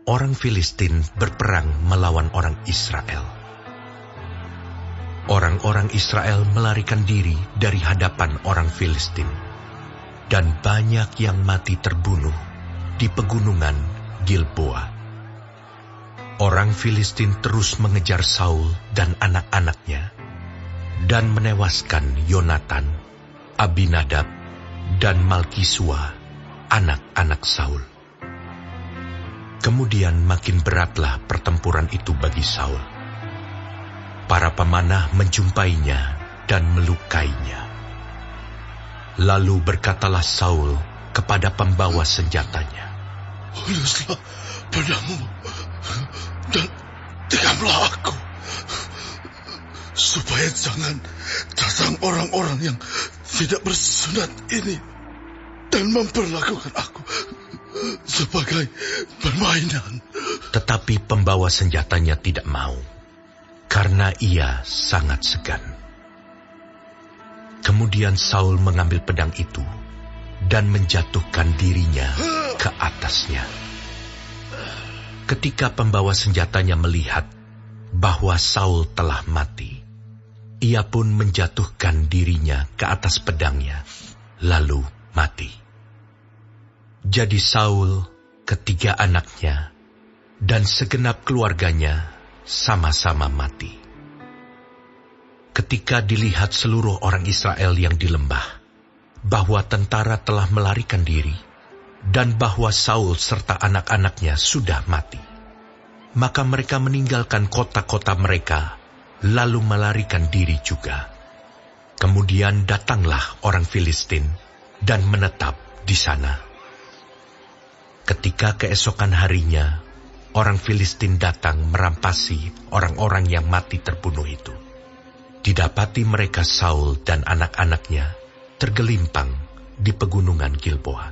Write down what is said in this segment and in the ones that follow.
orang Filistin berperang melawan orang Israel. Orang-orang Israel melarikan diri dari hadapan orang Filistin, dan banyak yang mati terbunuh di pegunungan Gilboa. Orang Filistin terus mengejar Saul dan anak-anaknya, dan menewaskan Yonatan, Abinadab, dan Malkisua, anak-anak Saul. Kemudian makin beratlah pertempuran itu bagi Saul. Para pemanah menjumpainya dan melukainya. Lalu berkatalah Saul kepada pembawa senjatanya, "Uluslah pedamu dan tikamlah aku, supaya jangan datang orang-orang yang tidak bersunat ini dan memperlakukan aku sebagai permainan." Tetapi pembawa senjatanya tidak mau, karena ia sangat segan. Kemudian Saul mengambil pedang itu dan menjatuhkan dirinya ke atasnya. Ketika pembawa senjatanya melihat bahwa Saul telah mati, ia pun menjatuhkan dirinya ke atas pedangnya, lalu mati. Jadi Saul, ketiga anaknya, dan segenap keluarganya sama-sama mati. Ketika dilihat seluruh orang Israel yang di lembah, bahwa tentara telah melarikan diri, dan bahwa Saul serta anak-anaknya sudah mati, maka mereka meninggalkan kota-kota mereka, lalu melarikan diri juga. Kemudian datanglah orang Filistin dan menetap di sana. Ketika keesokan harinya, orang Filistin datang merampasi orang-orang yang mati terbunuh itu. Didapati mereka Saul dan anak-anaknya tergelimpang di pegunungan Gilboa.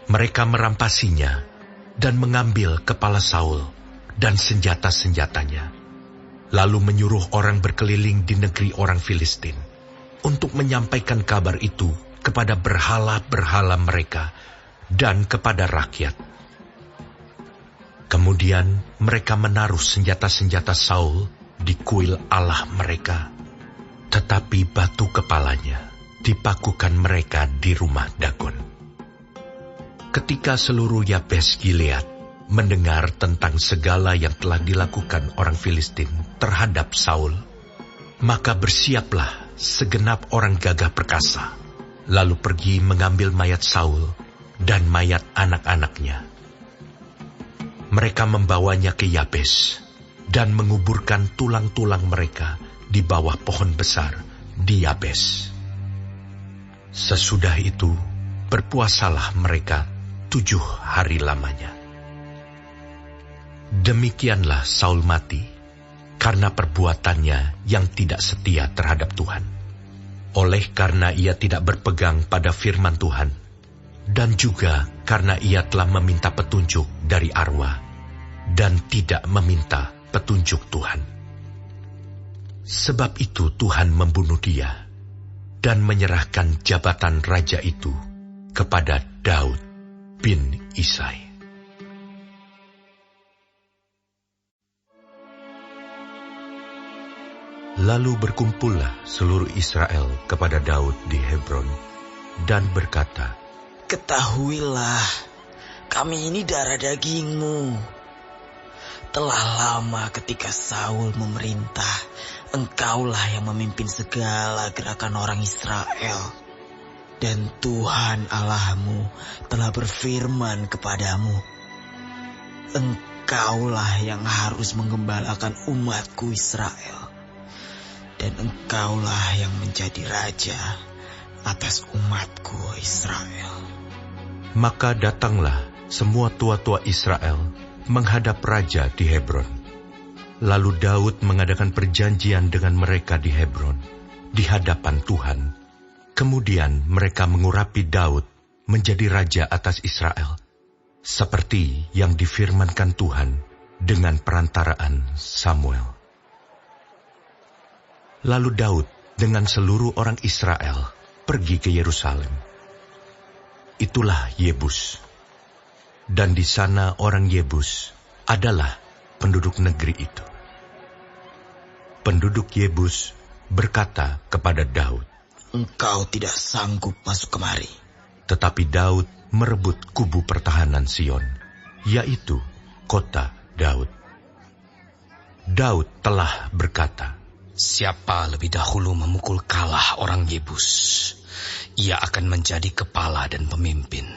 Mereka merampasinya dan mengambil kepala Saul dan senjata-senjatanya, lalu menyuruh orang berkeliling di negeri orang Filistin untuk menyampaikan kabar itu kepada berhala-berhala mereka dan kepada rakyat. Kemudian mereka menaruh senjata-senjata Saul di kuil Allah mereka, tetapi batu kepalanya dipakukan mereka di rumah Dagon. Ketika seluruh Yabes Gilead mendengar tentang segala yang telah dilakukan orang Filistin terhadap Saul, maka bersiaplah segenap orang gagah perkasa, lalu pergi mengambil mayat Saul dan mayat anak-anaknya. Mereka membawanya ke Yabes dan menguburkan tulang-tulang mereka di bawah pohon besar di Yabes. Sesudah itu berpuasalah mereka 7 hari lamanya. Demikianlah Saul mati karena perbuatannya yang tidak setia terhadap Tuhan, oleh karena ia tidak berpegang pada firman Tuhan, dan juga karena ia telah meminta petunjuk dari arwah dan tidak meminta petunjuk Tuhan. Sebab itu Tuhan membunuh dia dan menyerahkan jabatan raja itu kepada Daud bin Isai. Lalu berkumpullah seluruh Israel kepada Daud di Hebron dan berkata, "Ketahuilah, kami ini darah dagingmu. Telah lama ketika Saul memerintah, engkaulah yang memimpin segala gerakan orang Israel. Dan Tuhan Allahmu telah berfirman kepadamu, engkaulah yang harus menggembalakan umatku Israel. Dan engkaulah yang menjadi raja atas umatku Israel." Maka datanglah semua tua-tua Israel menghadap raja di Hebron. Lalu Daud mengadakan perjanjian dengan mereka di Hebron, di hadapan Tuhan. Kemudian mereka mengurapi Daud menjadi raja atas Israel, seperti yang difirmankan Tuhan dengan perantaraan Samuel. Lalu Daud dengan seluruh orang Israel pergi ke Yerusalem. Itulah Yebus. Dan di sana orang Yebus adalah penduduk negeri itu. Penduduk Yebus berkata kepada Daud, "Engkau tidak sanggup masuk kemari." tetapi Daud merebut kubu pertahanan Sion, yaitu kota Daud. Daud telah berkata, "Siapa lebih dahulu memukul kalah orang Yebus, ia akan menjadi kepala dan pemimpin."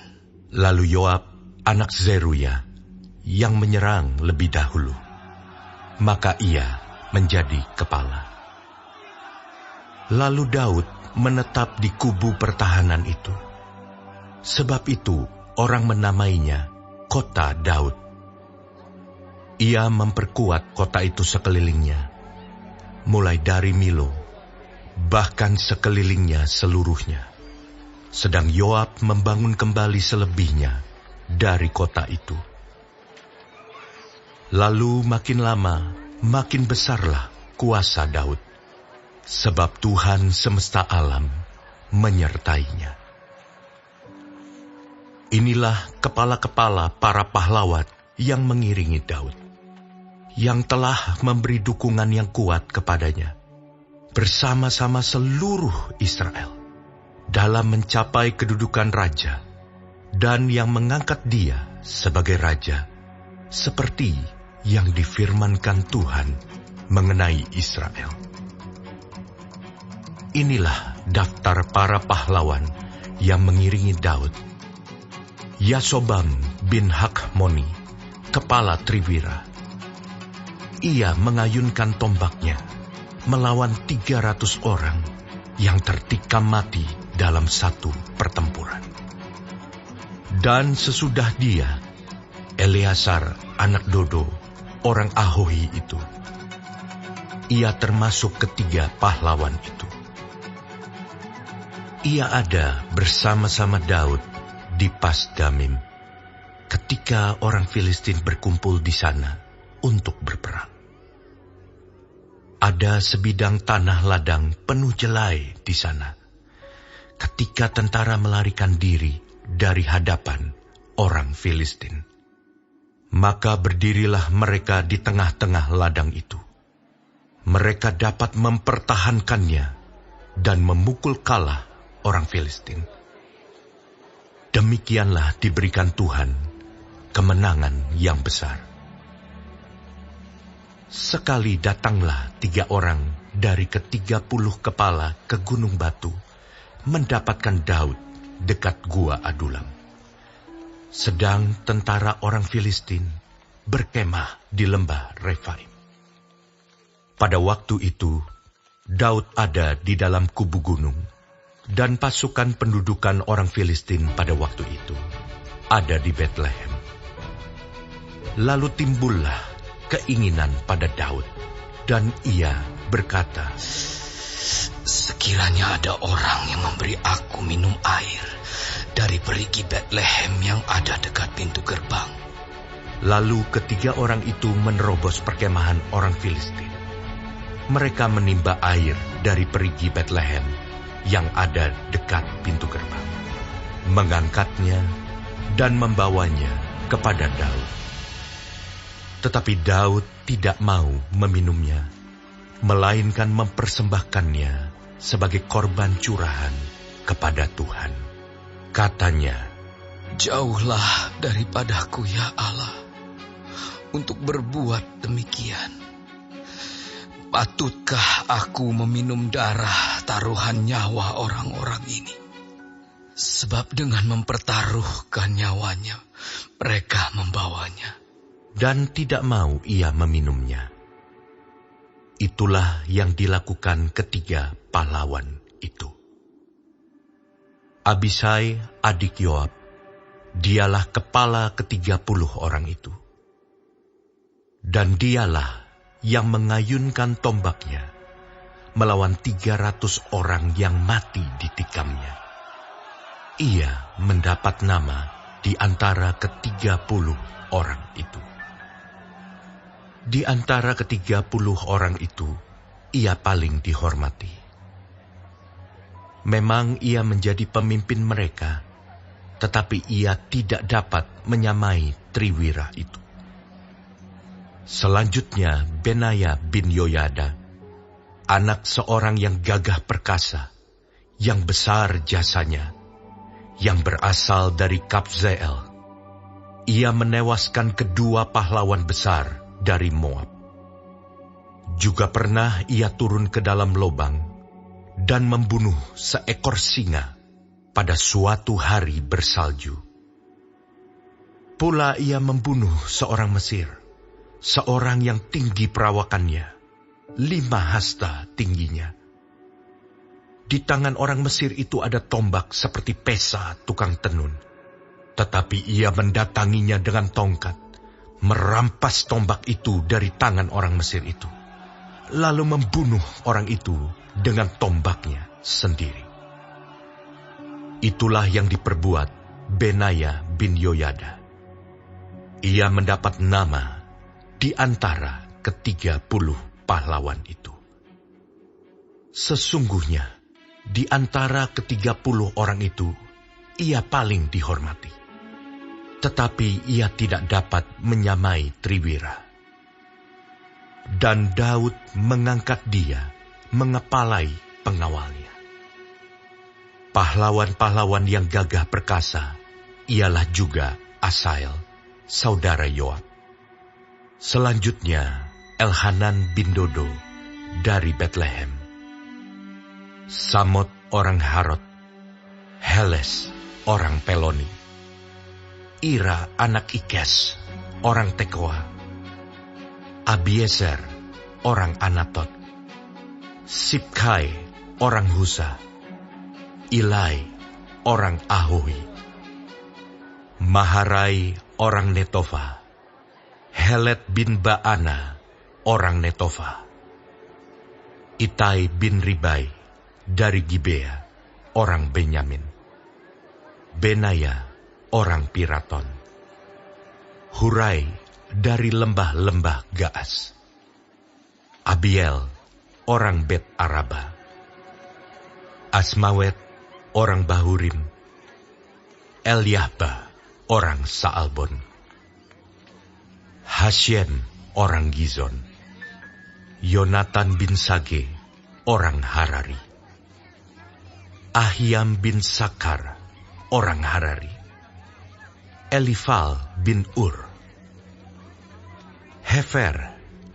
Lalu Yoab, anak Zeruya, yang menyerang lebih dahulu, maka ia menjadi kepala. Lalu Daud menetap di kubu pertahanan itu. Sebab itu orang menamainya Kota Daud. Ia memperkuat kota itu sekelilingnya, mulai dari Milo, bahkan sekelilingnya seluruhnya. Sedang Yoab membangun kembali selebihnya dari kota itu. Lalu makin lama, makin besarlah kuasa Daud, sebab Tuhan semesta alam menyertainya. Inilah kepala-kepala para pahlawan yang mengiringi Daud, yang telah memberi dukungan yang kuat kepadanya, bersama-sama seluruh Israel, dalam mencapai kedudukan raja, dan yang mengangkat dia sebagai raja, seperti yang difirmankan Tuhan mengenai Israel. Inilah daftar para pahlawan yang mengiringi Daud. Yasobam bin Hakmoni, kepala Triwira. Ia mengayunkan tombaknya melawan 300 orang yang tertikam mati dalam satu pertempuran. Dan sesudah dia, Eleazar anak Dodo, orang Ahohi itu. Ia termasuk ketiga pahlawan itu. Ia ada bersama-sama Daud di Pasdamim, ketika orang Filistin berkumpul di sana untuk berperang. Ada sebidang tanah ladang penuh jelai di sana, ketika tentara melarikan diri dari hadapan orang Filistin. Maka berdirilah mereka di tengah-tengah ladang itu. Mereka dapat mempertahankannya dan memukul kalah orang Filistin. Demikianlah diberikan Tuhan kemenangan yang besar. Sekali datanglah 3 orang dari ke-30 kepala ke Gunung Batu, mendapatkan Daud dekat Gua Adulam. Sedang tentara orang Filistin berkemah di lembah Refaim. Pada waktu itu, Daud ada di dalam kubu gunung, dan pasukan pendudukan orang Filistin pada waktu itu ada di Betlehem. Lalu timbullah keinginan pada Daud, dan ia berkata, "Sekiranya ada orang yang memberi aku minum air dari perigi Betlehem yang ada dekat pintu gerbang." Lalu ketiga orang itu menerobos perkemahan orang Filistin. Mereka menimba air dari perigi Betlehem yang ada dekat pintu gerbang, mengangkatnya dan membawanya kepada Daud. Tetapi Daud tidak mau meminumnya, melainkan mempersembahkannya sebagai korban curahan kepada Tuhan. Katanya, "Jauhlah daripadaku, ya Allah, untuk berbuat demikian. Patutkah aku meminum darah taruhan nyawa orang-orang ini? Sebab dengan mempertaruhkan nyawanya, mereka membawanya." Dan tidak mau ia meminumnya. Itulah yang dilakukan ketiga pahlawan itu. Abisai, adik Yoab, dialah kepala ke-30 orang itu. Dan dialah yang mengayunkan tombaknya melawan 300 orang yang mati ditikamnya. Ia mendapat nama di antara ke-30 orang itu. Di antara ke-30 orang itu, ia paling dihormati. Memang ia menjadi pemimpin mereka, tetapi ia tidak dapat menyamai Triwira itu. Selanjutnya Benaya bin Yoyada, anak seorang yang gagah perkasa, yang besar jasanya, yang berasal dari Kabzeel. Ia menewaskan kedua pahlawan besar dari Moab. Juga pernah ia turun ke dalam lobang dan membunuh seekor singa pada suatu hari bersalju. Pula ia membunuh seorang Mesir, seorang yang tinggi perawakannya, 5 hasta tingginya. Di tangan orang Mesir itu ada tombak seperti pesa tukang tenun. Tetapi ia mendatanginya dengan tongkat, merampas tombak itu dari tangan orang Mesir itu, lalu membunuh orang itu dengan tombaknya sendiri. Itulah yang diperbuat Benaya bin Yoyada. Ia mendapat nama di antara ke-30 pahlawan itu. Sesungguhnya, di antara ke-30 orang itu, ia paling dihormati. Tetapi ia tidak dapat menyamai Triwira. Dan Daud mengangkat dia mengepalai pengawalnya. Pahlawan-pahlawan yang gagah perkasa ialah juga Asael, saudara Yoab. Selanjutnya Elhanan bin Dodo dari Betlehem, Samot orang Harod, Heles orang Peloni, Ira anak Ikes orang Tekoa, Abiezer orang Anatot, Sibkai orang Husa, Ilai orang Ahohi, Maharai orang Netofa, Helet bin Baana orang Netofa, Itai bin Ribai dari Gibea orang Benyamin, Benaya orang Piraton, Hurai dari lembah-lembah Gaas, Abiel orang Bet Araba, Asmawet orang Bahurim, Eliahba orang Saalbon, Hasyen orang Gizon, Yonatan bin Sage orang Harari, Ahiam bin Sakar orang Harari, Elifal bin Ur, Hefer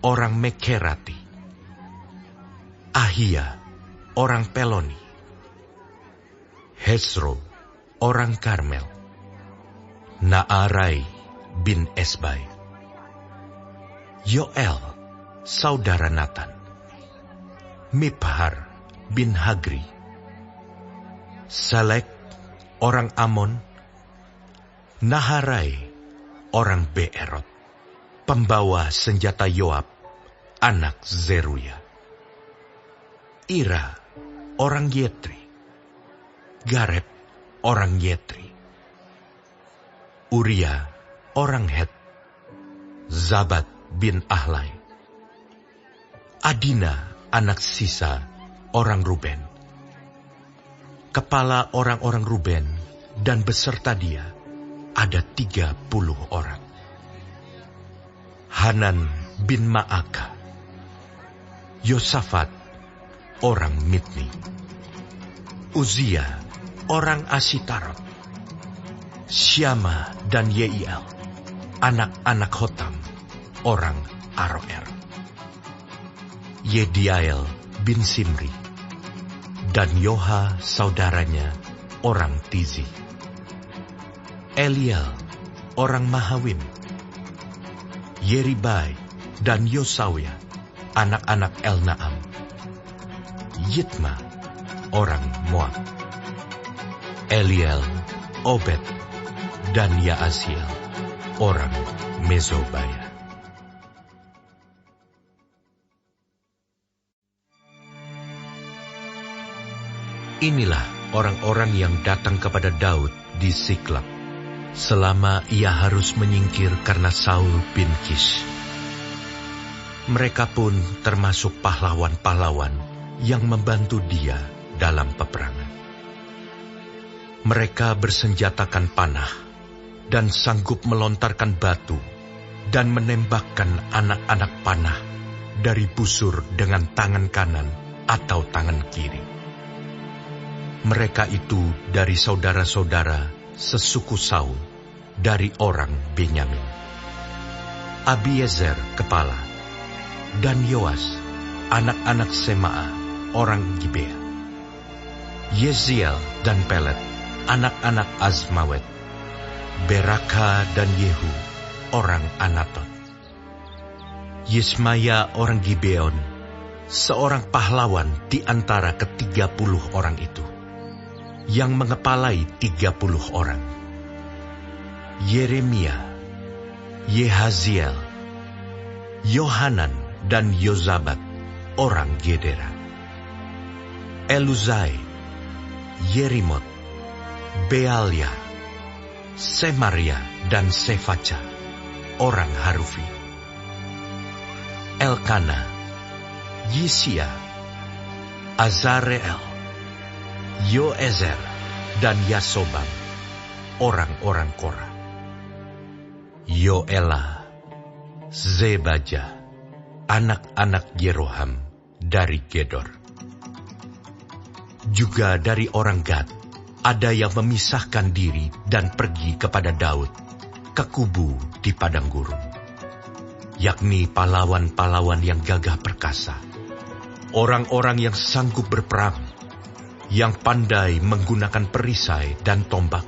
orang Mekerati, Ahia orang Peloni, Hesro orang Karmel, Naarai bin Esbai, Yoel saudara Natan, Miphar bin Hagri, Selek orang Amon, Naharai orang Beerot, pembawa senjata Yoab, anak Zeruya, Ira orang Yetri, Gareb orang Yetri, Uria orang Het, Zabat bin Ahlai, Adina anak Sisa orang Ruben. Kepala orang-orang Ruben dan beserta dia ada 30 orang. Hanan bin Ma'aka, Yosafat orang Mitni, Uzia orang Asitarot, Syama dan Yeiel, anak-anak Hotam orang Aroer, Yediael bin Simri, dan Yoha saudaranya orang Tizi, Eliel orang Mahawim, Yeribai dan Yosawia, anak-anak Elnaam, Yitma orang Moab, Eliel, Obed, dan Yaasiel orang Mezobaya. Inilah orang-orang yang datang kepada Daud di Siklab, selama ia harus menyingkir karena Saul bin Kish. Mereka pun termasuk pahlawan-pahlawan yang membantu dia dalam peperangan. Mereka bersenjatakan panah dan sanggup melontarkan batu dan menembakkan anak-anak panah dari busur dengan tangan kanan atau tangan kiri. Mereka itu dari saudara-saudara sesuku Saul, dari orang Benyamin. Abiezer kepala, dan Yoas, anak-anak Sema'a, orang Gibea. Yeziel dan Pelet, anak-anak Azmawet. Beraka dan Yehu, orang Anatot. Yismaya orang Gibeon, seorang pahlawan di antara ke-30 orang itu, yang mengepalai 30 orang. Yeremia, Yehaziel, Yohanan dan Yozabat, orang Gedera. Eluzai, Yerimot, Bealia, Semaria dan Sefaca, orang Harufi. Elkana, Yisia, Azareel, Yoezer dan Yasobam, orang-orang Korah. Yoela, Zebaja, anak-anak Yeroham dari Gedor. Juga dari orang Gad, ada yang memisahkan diri dan pergi kepada Daud ke kubu di padang gurun, yakni pahlawan-pahlawan yang gagah perkasa, orang-orang yang sanggup berperang, yang pandai menggunakan perisai dan tombak,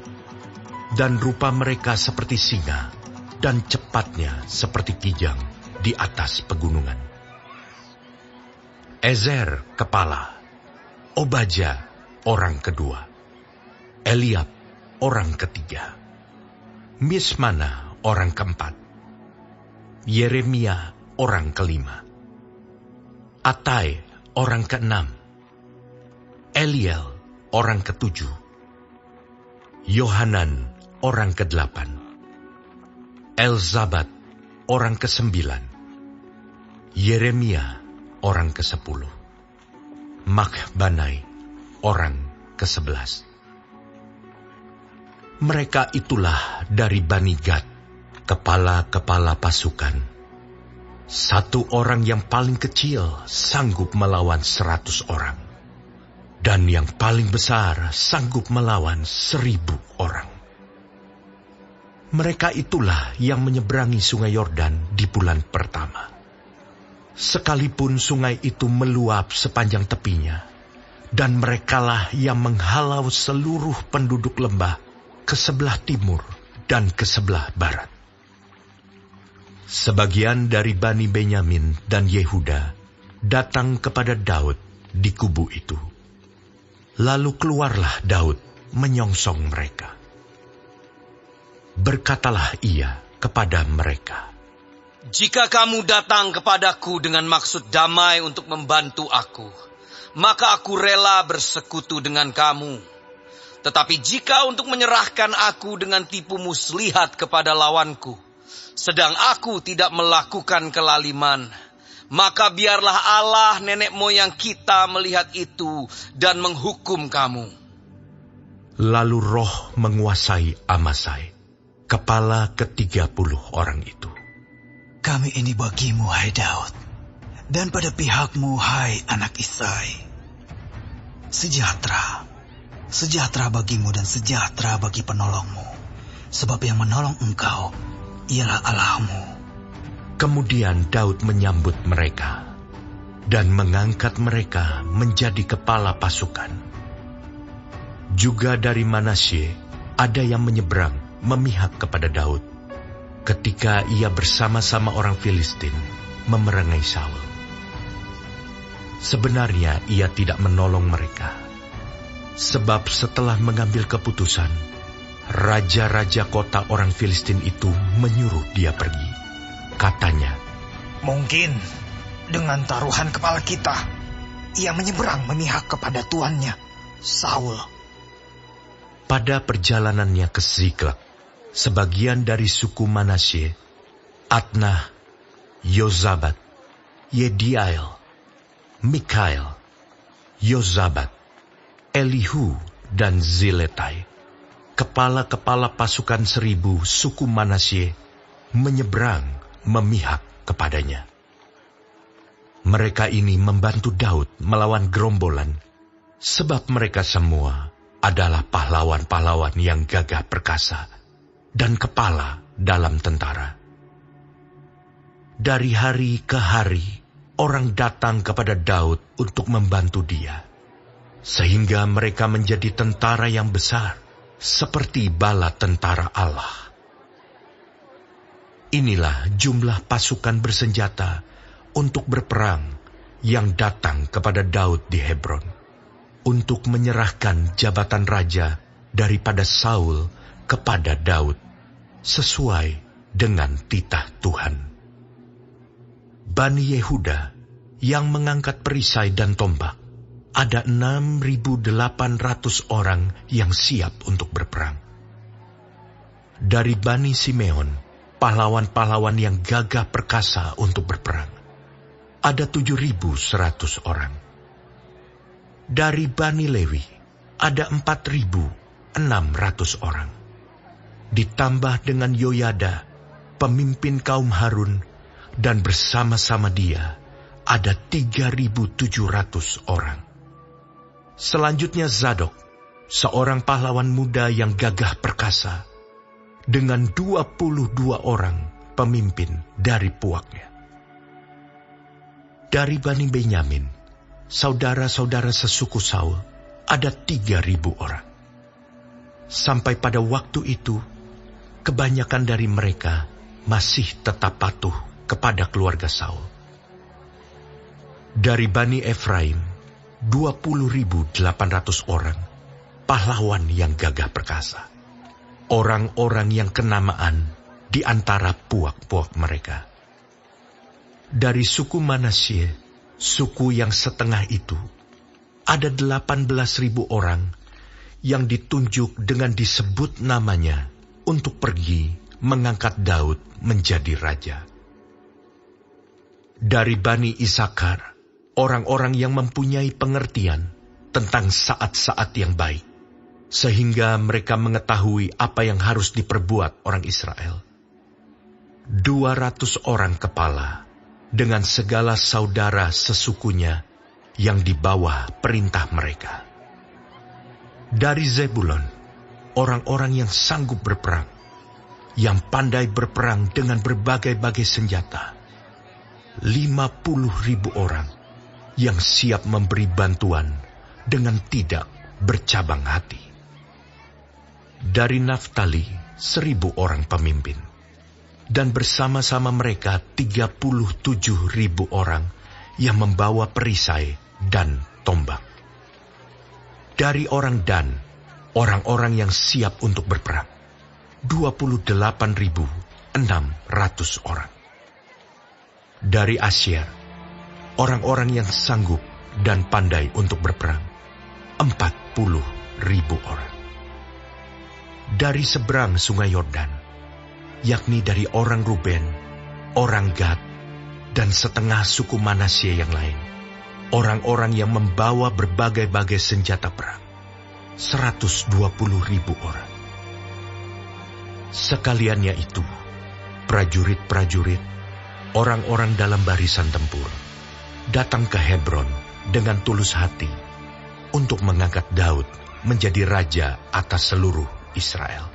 dan rupa mereka seperti singa, dan cepatnya seperti kijang di atas pegunungan. Ezer kepala, Obaja orang kedua, Eliab orang ketiga, Mismana orang keempat, Yeremia orang kelima, Atai orang keenam, Eliel orang ketujuh, Yohanan orang kedelapan, Elzabat orang kesembilan, Yeremia orang kesepuluh, Makbanai orang ke-11. Mereka itulah dari Bani Gad, kepala-kepala pasukan. Satu orang yang paling kecil sanggup melawan 100 orang, dan yang paling besar sanggup melawan 1000 orang. Mereka itulah yang menyeberangi sungai Yordan di bulan pertama. Sekalipun sungai itu meluap sepanjang tepinya, dan merekalah yang menghalau seluruh penduduk lembah ke sebelah timur dan ke sebelah barat. Sebagian dari Bani Benyamin dan Yehuda datang kepada Daud di kubu itu. Lalu keluarlah Daud menyongsong mereka. Berkatalah ia kepada mereka, "Jika kamu datang kepadaku dengan maksud damai untuk membantu aku, maka aku rela bersekutu dengan kamu. Tetapi jika untuk menyerahkan aku dengan tipu muslihat kepada lawanku, sedang aku tidak melakukan kelaliman, maka biarlah Allah nenek moyang kita melihat itu dan menghukum kamu." Lalu roh menguasai Amasai, kepala ke-30 orang itu. Kami ini bagimu, hai Daud, dan pada pihakmu, hai anak Isai. Sejahtera, sejahtera bagimu dan sejahtera bagi penolongmu, sebab yang menolong engkau ialah Allahmu. Kemudian Daud menyambut mereka dan mengangkat mereka menjadi kepala pasukan. Juga dari Manasye ada yang menyeberang memihak kepada Daud ketika ia bersama-sama orang Filistin memerangi Saul. Sebenarnya ia tidak menolong mereka, sebab setelah mengambil keputusan, raja-raja kota orang Filistin itu menyuruh dia pergi. Katanya, "Mungkin dengan taruhan kepala kita, ia menyeberang memihak kepada tuannya, Saul." Pada perjalanannya ke Ziklag, sebagian dari suku Manasye, Adnah, Yozabat, Yediael, Mikael, Yozabat, Elihu, dan Ziletai, kepala-kepala pasukan 1000 suku Manasye menyeberang memihak kepadanya. Mereka ini membantu Daud melawan gerombolan, sebab mereka semua adalah pahlawan-pahlawan yang gagah perkasa dan kepala dalam tentara. Dari hari ke hari, orang datang kepada Daud untuk membantu dia, sehingga mereka menjadi tentara yang besar, seperti bala tentara Allah. Inilah jumlah pasukan bersenjata untuk berperang yang datang kepada Daud di Hebron, untuk menyerahkan jabatan raja daripada Saul kepada Daud, sesuai dengan titah Tuhan. Bani Yehuda yang mengangkat perisai dan tombak, ada 6.800 orang yang siap untuk berperang. Dari Bani Simeon, pahlawan-pahlawan yang gagah perkasa untuk berperang, ada 7.100 orang. Dari Bani Lewi, ada 4.600 orang. Ditambah dengan Yoyada, pemimpin kaum Harun, dan bersama-sama dia ada 3.700 orang. Selanjutnya Zadok, seorang pahlawan muda yang gagah perkasa, dengan 22 orang pemimpin dari puaknya. Dari Bani Benyamin, saudara-saudara sesuku Saul, ada 3.000 orang. Sampai pada waktu itu, kebanyakan dari mereka masih tetap patuh kepada keluarga Saul. Dari Bani Efraim, 20.800 orang, pahlawan yang gagah perkasa. Orang-orang yang kenamaan di antara puak-puak mereka. Dari suku Manasye, suku yang setengah itu, ada 18.000 orang yang ditunjuk dengan disebut namanya untuk pergi mengangkat Daud menjadi raja. Dari Bani Isakar, orang-orang yang mempunyai pengertian tentang saat-saat yang baik, sehingga mereka mengetahui apa yang harus diperbuat orang Israel. 200 orang kepala dengan segala saudara sesukunya yang di bawah perintah mereka. Dari Zebulon, orang-orang yang sanggup berperang, yang pandai berperang dengan berbagai-bagai senjata. 50.000 orang yang siap memberi bantuan dengan tidak bercabang hati. Dari Naftali, 1.000 orang pemimpin, dan bersama-sama mereka 37.000 orang yang membawa perisai dan tombak. Dari orang Dan, orang-orang yang siap untuk berperang, 28.600 orang. Dari Asyir, orang-orang yang sanggup dan pandai untuk berperang, 40.000 orang. Dari seberang sungai Yordan, yakni dari orang Ruben, orang Gad, dan setengah suku Manasye yang lain, orang-orang yang membawa berbagai-bagai senjata perang, 120.000 orang. Sekaliannya itu, prajurit-prajurit, orang-orang dalam barisan tempur, datang ke Hebron dengan tulus hati untuk mengangkat Daud menjadi raja atas seluruh Israel.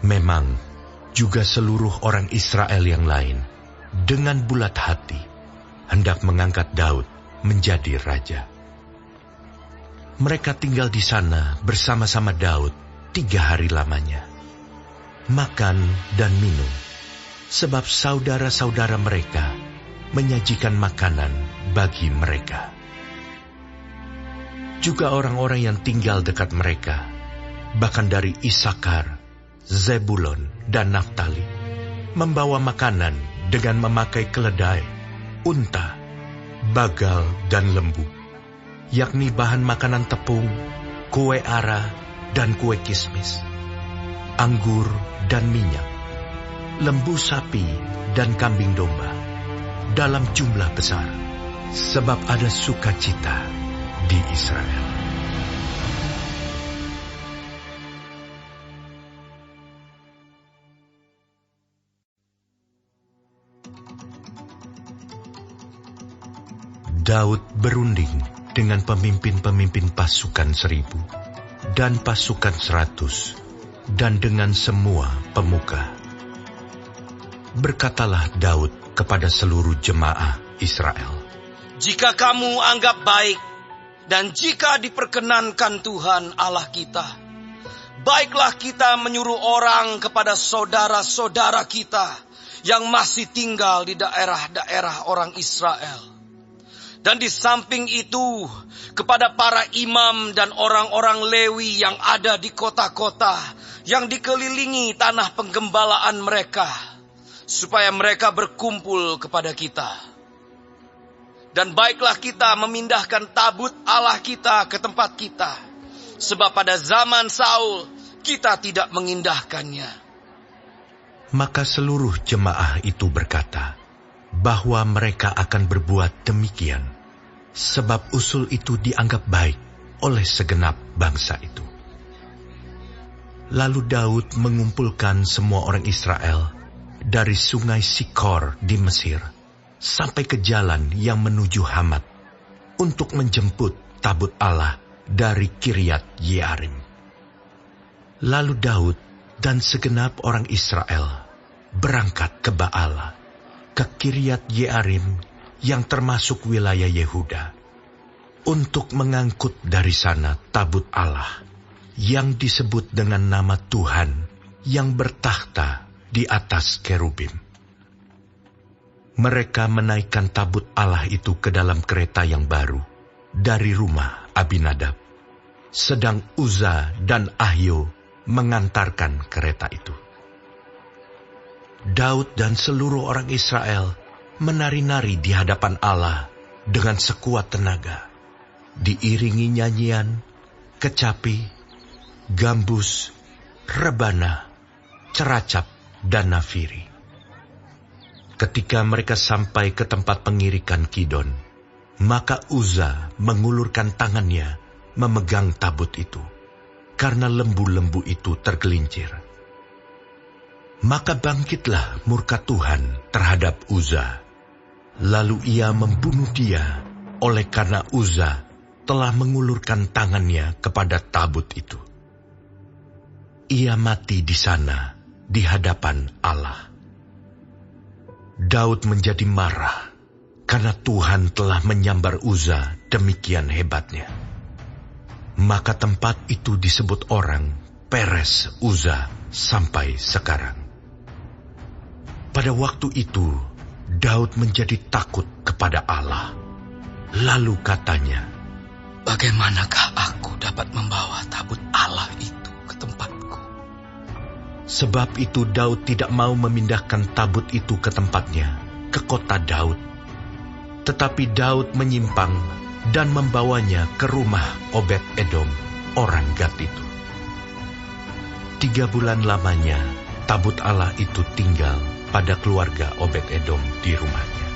Memang juga seluruh orang Israel yang lain dengan bulat hati hendak mengangkat Daud menjadi raja. Mereka tinggal di sana bersama-sama Daud 3 hari lamanya, makan dan minum, sebab saudara-saudara mereka menyajikan makanan bagi mereka. Juga orang-orang yang tinggal dekat mereka, bahkan dari Isakar, Zebulon, dan Naftali, membawa makanan dengan memakai keledai, unta, bagal, dan lembu, yakni bahan makanan tepung, kue ara, dan kue kismis, anggur dan minyak, lembu sapi dan kambing domba, dalam jumlah besar, sebab ada sukacita di Israel. Daud berunding dengan pemimpin-pemimpin pasukan 1.000 dan pasukan 100 dan dengan semua pemuka. Berkatalah Daud kepada seluruh jemaah Israel, "Jika kamu anggap baik dan jika diperkenankan Tuhan Allah kita, baiklah kita menyuruh orang kepada saudara-saudara kita yang masih tinggal di daerah-daerah orang Israel. Dan di samping itu, kepada para imam dan orang-orang Lewi yang ada di kota-kota yang dikelilingi tanah penggembalaan mereka, supaya mereka berkumpul kepada kita. Dan baiklah kita memindahkan tabut Allah kita ke tempat kita, sebab pada zaman Saul kita tidak mengindahkannya." Maka seluruh jemaah itu berkata bahwa mereka akan berbuat demikian, sebab usul itu dianggap baik oleh segenap bangsa itu. Lalu Daud mengumpulkan semua orang Israel dari sungai Sikor di Mesir sampai ke jalan yang menuju Hamat untuk menjemput tabut Allah dari Kiryat Yearim. Lalu Daud dan segenap orang Israel berangkat ke Baala, ke Kiryat Yearim yang termasuk wilayah Yehuda, untuk mengangkut dari sana tabut Allah yang disebut dengan nama Tuhan yang bertakhta di atas kerubim. Mereka menaikkan tabut Allah itu ke dalam kereta yang baru dari rumah Abinadab, sedang Uza dan Ahio mengantarkan kereta itu. Daud dan seluruh orang Israel menari-nari di hadapan Allah dengan sekuat tenaga, diiringi nyanyian, kecapi, gambus, rebana, ceracap, dan nafiri. Ketika mereka sampai ke tempat pengirikan Kidon, maka Uza mengulurkan tangannya memegang tabut itu, karena lembu-lembu itu tergelincir. Maka bangkitlah murka Tuhan terhadap Uza. Lalu ia membunuh dia oleh karena Uza telah mengulurkan tangannya kepada tabut itu. Ia mati di sana di hadapan Allah. Daud menjadi marah karena Tuhan telah menyambar Uza demikian hebatnya. Maka tempat itu disebut orang Peres Uza sampai sekarang. Pada waktu itu, Daud menjadi takut kepada Allah. Lalu katanya, "Bagaimanakah aku dapat membawa tabut Allah itu ke tempatku?" Sebab itu Daud tidak mau memindahkan tabut itu ke tempatnya, ke kota Daud. Tetapi Daud menyimpang dan membawanya ke rumah Obed-Edom, orang Gat itu. 3 bulan lamanya, tabut Allah itu tinggal pada keluarga Obed-Edom di rumahnya.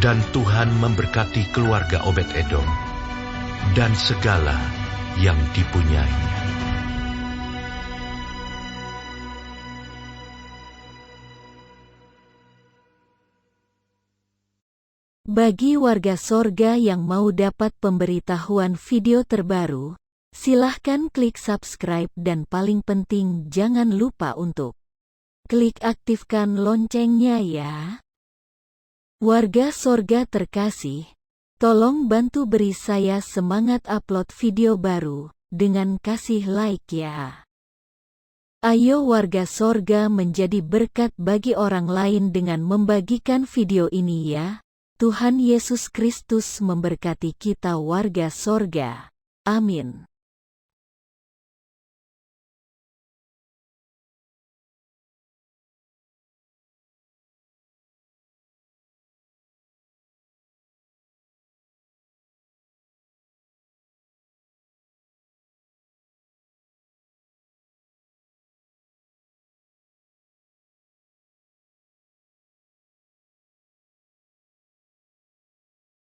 Dan Tuhan memberkati keluarga Obed-Edom dan segala yang dipunyainya. Bagi warga sorga yang mau dapat pemberitahuan video terbaru, silahkan klik subscribe dan paling penting jangan lupa untuk klik aktifkan loncengnya ya. Warga sorga terkasih, tolong bantu beri saya semangat upload video baru dengan kasih like ya. Ayo warga sorga menjadi berkat bagi orang lain dengan membagikan video ini ya. Tuhan Yesus Kristus memberkati kita warga sorga. Amin.